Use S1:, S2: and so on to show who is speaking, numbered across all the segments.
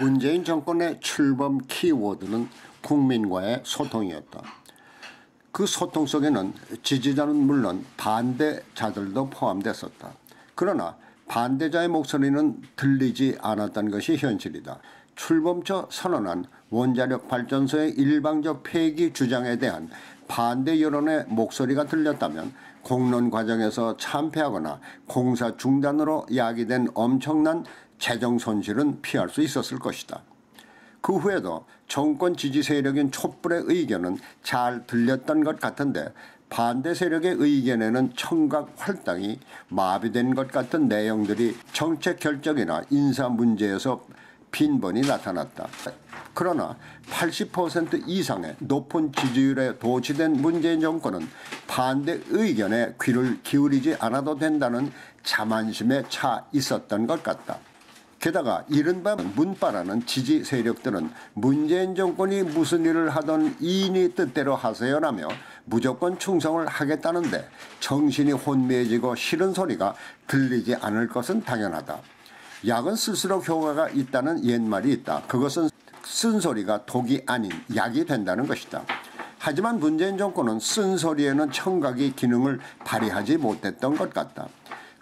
S1: 문재인 정권의 출범 키워드는 국민과의 소통이었다. 그 소통 속에는 지지자는 물론 반대자들도 포함됐었다. 그러나 반대자의 목소리는 들리지 않았던 것이 현실이다. 출범 초 선언한 원자력 발전소의 일방적 폐기 주장에 대한 반대 여론의 목소리가 들렸다면 공론 과정에서 참패하거나 공사 중단으로 야기된 엄청난 재정 손실은 피할 수 있었을 것이다. 그 후에도 정권 지지 세력인 촛불의 의견은 잘 들렸던 것 같은데 반대 세력의 의견에는 청각 활당이 마비된 것 같은 내용들이 정책 결정이나 인사 문제에서 빈번히 나타났다. 그러나 80% 이상의 높은 지지율에 도취된 문재인 정권은 반대 의견에 귀를 기울이지 않아도 된다는 자만심에 차 있었던 것 같다. 게다가 이른바 문바라는 지지 세력들은 문재인 정권이 무슨 일을 하던 이인이 뜻대로 하세요라며 무조건 충성을 하겠다는데 정신이 혼미해지고 싫은 소리가 들리지 않을 것은 당연하다. 약은 쓸수록 효과가 있다는 옛말이 있다. 그것은 쓴소리가 독이 아닌 약이 된다는 것이다. 하지만 문재인 정권은 쓴소리에는 청각이 기능을 발휘하지 못했던 것 같다.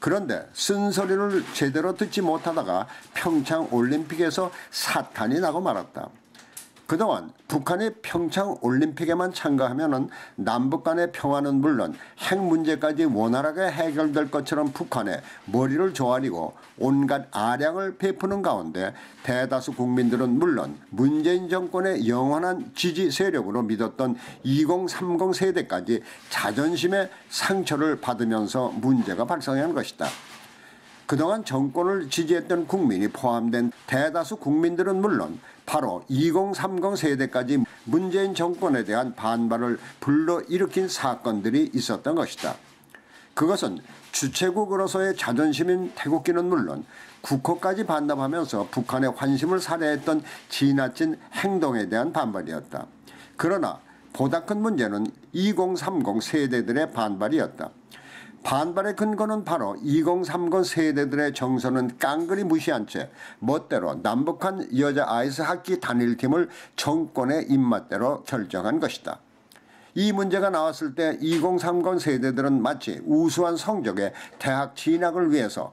S1: 그런데 쓴소리를 제대로 듣지 못하다가 평창올림픽에서 사탄이 나고 말았다. 그동안 북한이 평창올림픽에만 참가하면 남북 간의 평화는 물론 핵 문제까지 원활하게 해결될 것처럼 북한에 머리를 조아리고 온갖 아량을 베푸는 가운데 대다수 국민들은 물론 문재인 정권의 영원한 지지 세력으로 믿었던 2030 세대까지 자존심의 상처를 받으면서 문제가 발생한 것이다. 그동안 정권을 지지했던 국민이 포함된 대다수 국민들은 물론 바로 2030 세대까지 문재인 정권에 대한 반발을 불러일으킨 사건들이 있었던 것이다. 그것은 주체국으로서의 자존심인 태극기는 물론 국호까지 반납하면서 북한의 환심을 살해했던 지나친 행동에 대한 반발이었다. 그러나 보다 큰 문제는 2030 세대들의 반발이었다. 반발의 근거는 바로 2030 세대들의 정서는 깡그리 무시한 채 멋대로 남북한 여자 아이스 하키 단일팀을 정권의 입맛대로 결정한 것이다. 이 문제가 나왔을 때 2030 세대들은 마치 우수한 성적의 대학 진학을 위해서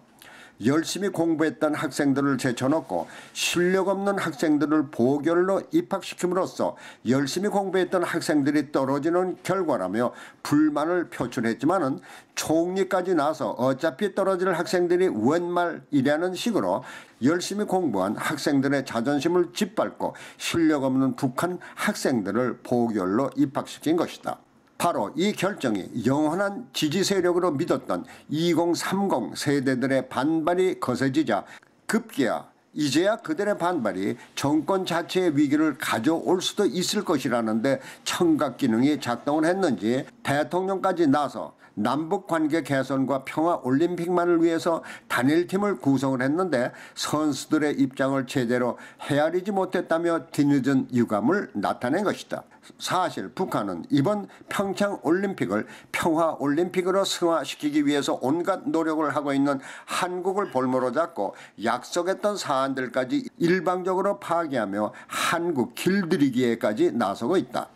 S1: 열심히 공부했던 학생들을 제쳐놓고 실력 없는 학생들을 보결로 입학시킴으로써 열심히 공부했던 학생들이 떨어지는 결과라며 불만을 표출했지만은 총리까지 나서 어차피 떨어질 학생들이 웬 말이라는 식으로 열심히 공부한 학생들의 자존심을 짓밟고 실력 없는 북한 학생들을 보결로 입학시킨 것이다. 바로 이 결정이 영원한 지지 세력으로 믿었던 2030 세대들의 반발이 거세지자 급기야 이제야 그들의 반발이 정권 자체의 위기를 가져올 수도 있을 것이라는데 청각 기능이 작동을 했는지 대통령까지 나서 남북관계 개선과 평화올림픽만을 위해서 단일팀을 구성을 했는데 선수들의 입장을 제대로 헤아리지 못했다며 뒤늦은 유감을 나타낸 것이다. 사실 북한은 이번 평창올림픽을 평화올림픽으로 승화시키기 위해서 온갖 노력을 하고 있는 한국을 볼모로 잡고 약속했던 사안들까지 일방적으로 파기하며 한국 길들이기에까지 나서고 있다.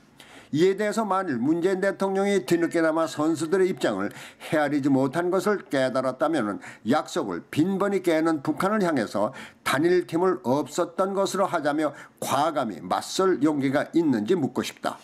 S1: 이에 대해서 만일 문재인 대통령이 뒤늦게나마 선수들의 입장을 헤아리지 못한 것을 깨달았다면 약속을 빈번히 깨는 북한을 향해서 단일팀을 없었던 것으로 하자며 과감히 맞설 용기가 있는지 묻고 싶다.